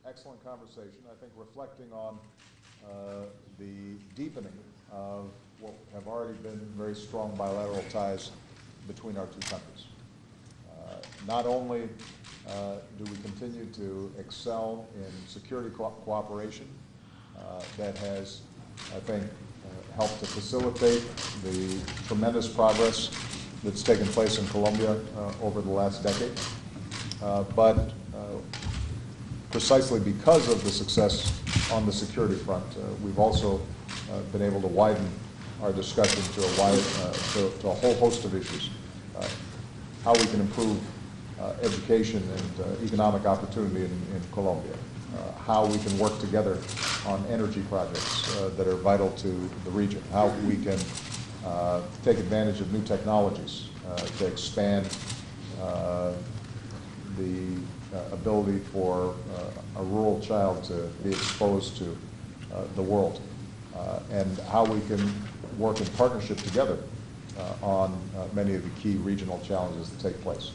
excellent conversation, I think reflecting on the deepening of what have already been very strong bilateral ties between our two countries. Not only do we continue to excel in security cooperation that has, I think, helped to facilitate the tremendous progress that's taken place in Colombia over the last decade, but precisely because of the success on the security front, we've also been able to widen our discussion to a whole host of issues. How we can improve education and economic opportunity in Colombia. How we can work together on energy projects that are vital to the region. How we can take advantage of new technologies to expand the ability for a rural child to be exposed to the world. And how we can work in partnership together on many of the key regional challenges that take place.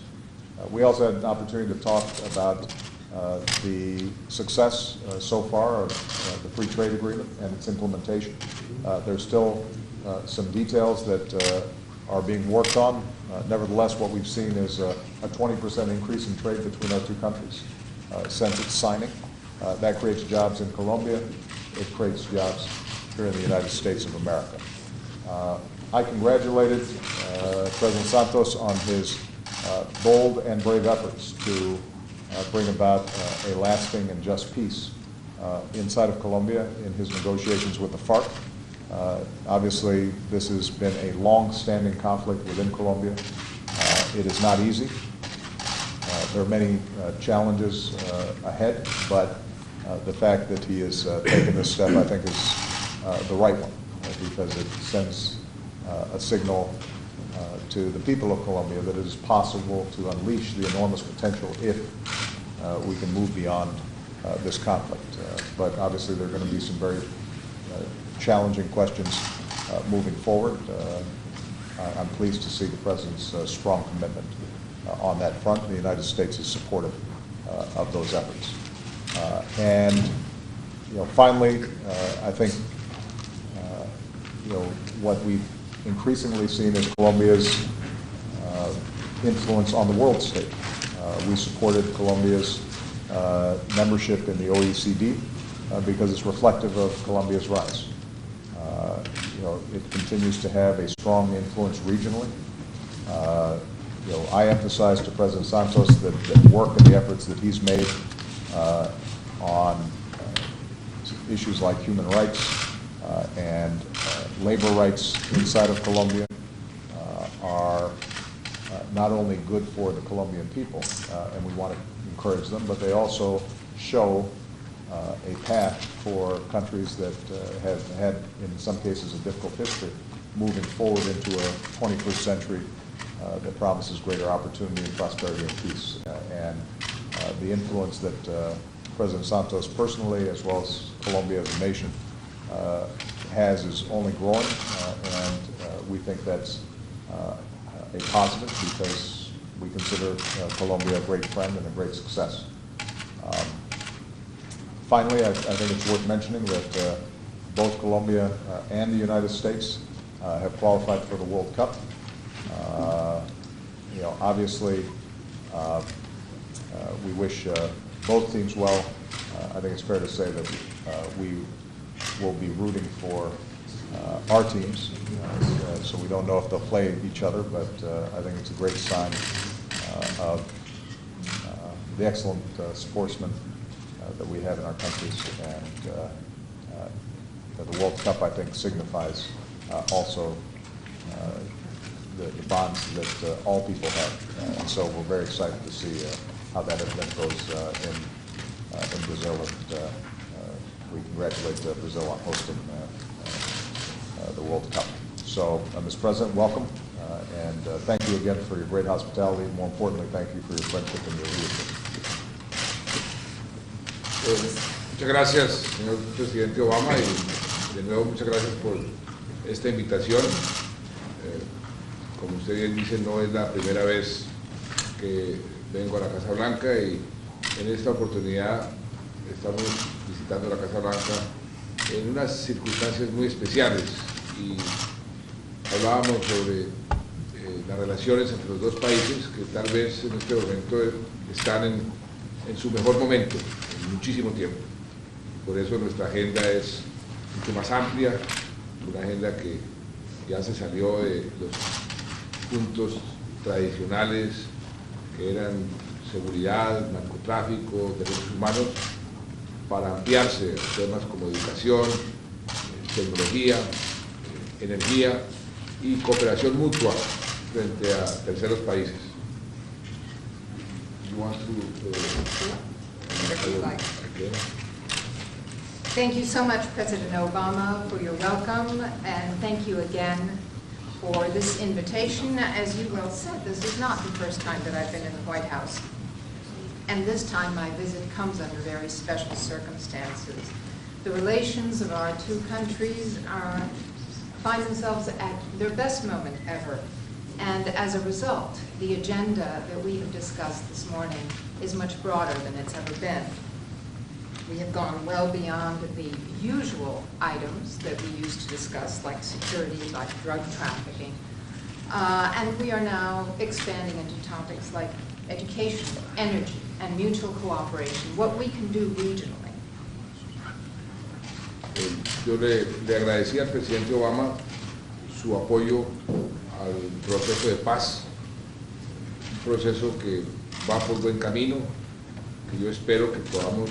We also had an opportunity to talk about the success so far of the free trade agreement and its implementation. There's still some details that are being worked on. Nevertheless, what we've seen is a 20% increase in trade between our two countries since its signing. That creates jobs in Colombia. It creates jobs here in the United States of America. I congratulated President Santos on his bold and brave efforts to bring about a lasting and just peace inside of Colombia in his negotiations with the FARC. Obviously, this has been a long-standing conflict within Colombia. It is not easy. There are many challenges ahead, but the fact that he has taken this step, I think, is the right one, because it sends a signal to the people of Colombia that it is possible to unleash the enormous potential if we can move beyond this conflict. But obviously there are going to be some very challenging questions moving forward. I'm pleased to see the President's strong commitment on that front. The United States is supportive of those efforts. And finally, I think what we've increasingly seen is Colombia's influence on the world stage. We supported Colombia's membership in the OECD because it's reflective of Colombia's rise. It continues to have a strong influence regionally. I emphasize to President Santos that work and the efforts that he's made on issues like human rights and labor rights inside of Colombia are not only good for the Colombian people, and we want to encourage them, but they also show a path for countries that have had, in some cases, a difficult history, moving forward into a 21st century that promises greater opportunity and prosperity and peace. And the influence that President Santos personally, as well as Colombia as a nation, has is only growing, and we think that's a positive because we consider Colombia a great friend and a great success. Finally, I think it's worth mentioning that both Colombia and the United States have qualified for the World Cup. Obviously, we wish both teams well. I think it's fair to say that we will be rooting for our teams, so we don't know if they'll play each other, but I think it's a great sign of the excellent sportsmen that we have in our countries, and the World Cup, I think, signifies also the bonds that all people have, and so we're very excited to see how that event goes in Brazil, and we congratulate Brazil on hosting the World Cup. So, Mr. President, welcome, and thank you again for your great hospitality. More importantly, thank you for your friendship and your leadership. Muchas gracias, señor Presidente Obama, y de nuevo muchas gracias por esta invitación. Como usted bien dice, no es la primera vez que vengo a la Casa Blanca, y en esta oportunidad estamos visitando la Casa Blanca en unas circunstancias muy especiales y hablábamos sobre las relaciones entre los dos países que tal vez en este momento están en su mejor momento, en muchísimo tiempo. Por eso nuestra agenda es mucho más amplia, una agenda que ya se salió de los puntos tradicionales que eran seguridad, narcotráfico, derechos humanos, para ampliarse a temas como educación, tecnología, energía y cooperación mutua frente a terceros países. You want to, okay. Thank you so much, President Obama, for your welcome, and thank you again for this invitation. As you well said, this is not the first time that I've been in the White House. And this time my visit comes under very special circumstances. The relations of our two countries find themselves at their best moment ever. And as a result, the agenda that we have discussed this morning is much broader than it's ever been. We have gone well beyond the usual items that we used to discuss, like security, like drug trafficking. And we are now expanding into topics like education, energy, and mutual cooperation, what we can do regionally. Yo le agradecí al presidente Obama su apoyo al proceso de paz, un proceso que va por buen camino, que yo espero que podamos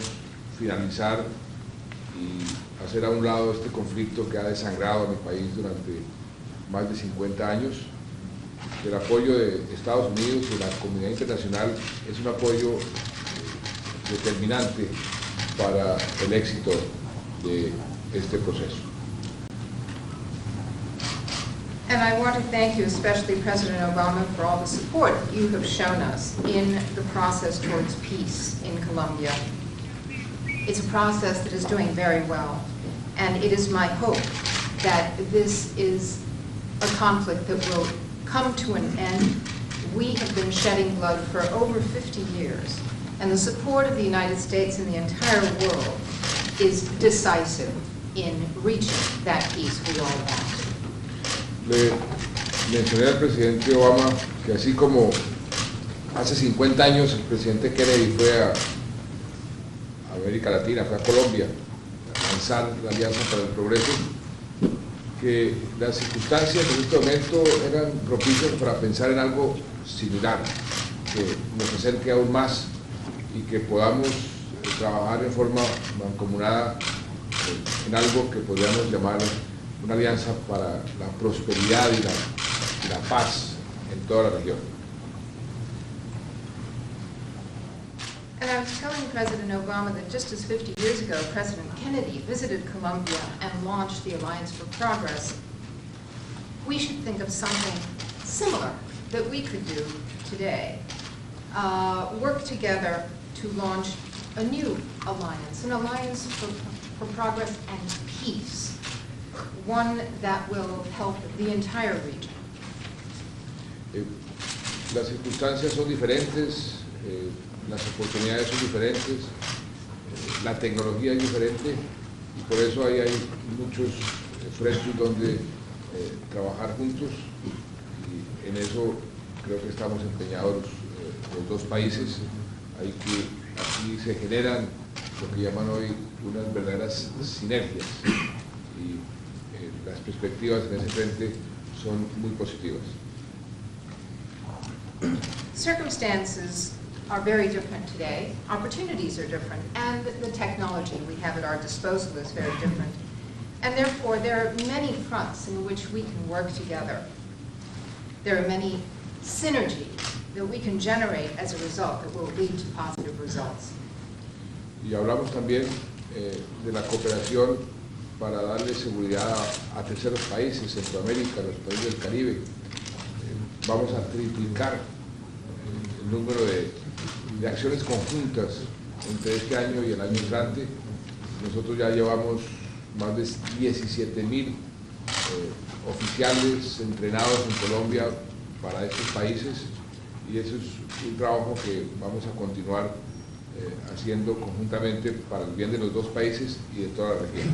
finalizar y hacer a un lado este conflicto que ha desangrado a mi país durante más de 50 años. El apoyo de Estados Unidos y la comunidad internacional es un apoyo determinante para el éxito de este proceso. And I want to thank you, especially President Obama, for all the support you have shown us in the process towards peace in Colombia. It's a process that is doing very well, and it is my hope that this is a conflict that will come to an end. We have been shedding blood for over 50 years, and the support of the United States and the entire world is decisive in reaching that peace we all want. Le mencioné al presidente Obama que así como hace 50 años el presidente Kennedy fue a América Latina, fue a Colombia a lanzar la Alianza para el Progreso, que las circunstancias en este momento eran propicias para pensar en algo similar, que nos acerque aún más y que podamos trabajar en forma mancomunada en algo que podríamos llamar una alianza para la prosperidad y la paz en toda la región. And I was telling President Obama that just as 50 years ago, President Kennedy visited Colombia and launched the Alliance for Progress, we should think of something similar that we could do today. Work together to launch a new alliance, an alliance for progress and peace, one that will help the entire region. Las circunstancias son diferentes, las oportunidades son diferentes, la tecnología es diferente y por eso ahí hay muchos frentes donde trabajar juntos y en eso creo que estamos empeñados los dos países. Aquí se generan lo que llaman hoy unas verdaderas sinergias y las perspectivas en ese frente son muy positivas. Circumstances are very different today, opportunities are different, and the technology we have at our disposal is very different. And therefore, there are many fronts in which we can work together. There are many synergies that we can generate as a result that will lead to positive results. Y hablamos también de la cooperación para darle seguridad a terceros países, Centroamérica, los países del Caribe. Vamos a triplicar el número de acciones conjuntas entre este año y el año entrante. Nosotros ya llevamos más de 17,000 oficiales entrenados en Colombia para estos países y eso es un trabajo que vamos a continuar haciendo conjuntamente para el bien de los dos países y de toda la región.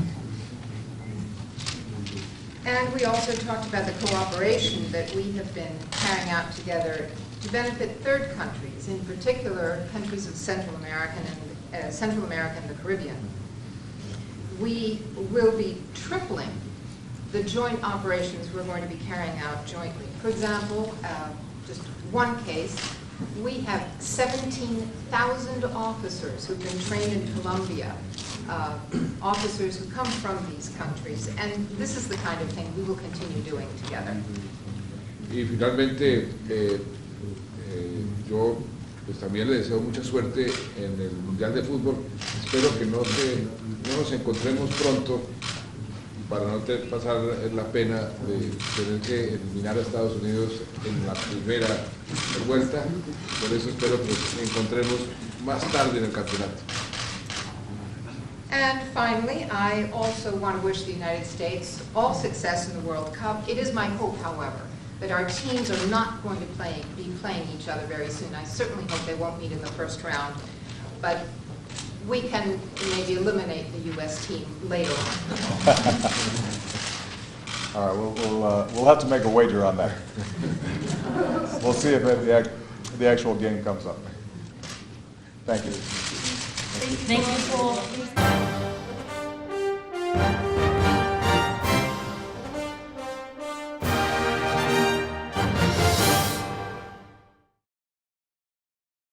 And we also talked about the cooperation that we have been carrying out together to benefit third countries, in particular countries of Central America and the Caribbean. We will be tripling the joint operations we're going to be carrying out jointly. For example, just one case, we have 17,000 officers who've been trained in Colombia, officers who come from these countries, and this is the kind of thing we will continue doing together. Y finalmente, yo pues también le deseo mucha suerte en el Mundial de Fútbol. Espero que no nos encontremos pronto para no pasar la pena de tener que eliminar a Estados Unidos en la primera vuelta. Por eso espero que nos encontremos más tarde en el campeonato. And finally, I also want to wish the United States all success in the World Cup. It is my hope, however, that our teams are not going to be playing each other very soon. I certainly hope they won't meet in the first round, but we can maybe eliminate the U.S. team later on. All right, we'll have to make a wager on that. We'll see if the actual game comes up. Thank you. Thank you, Paul.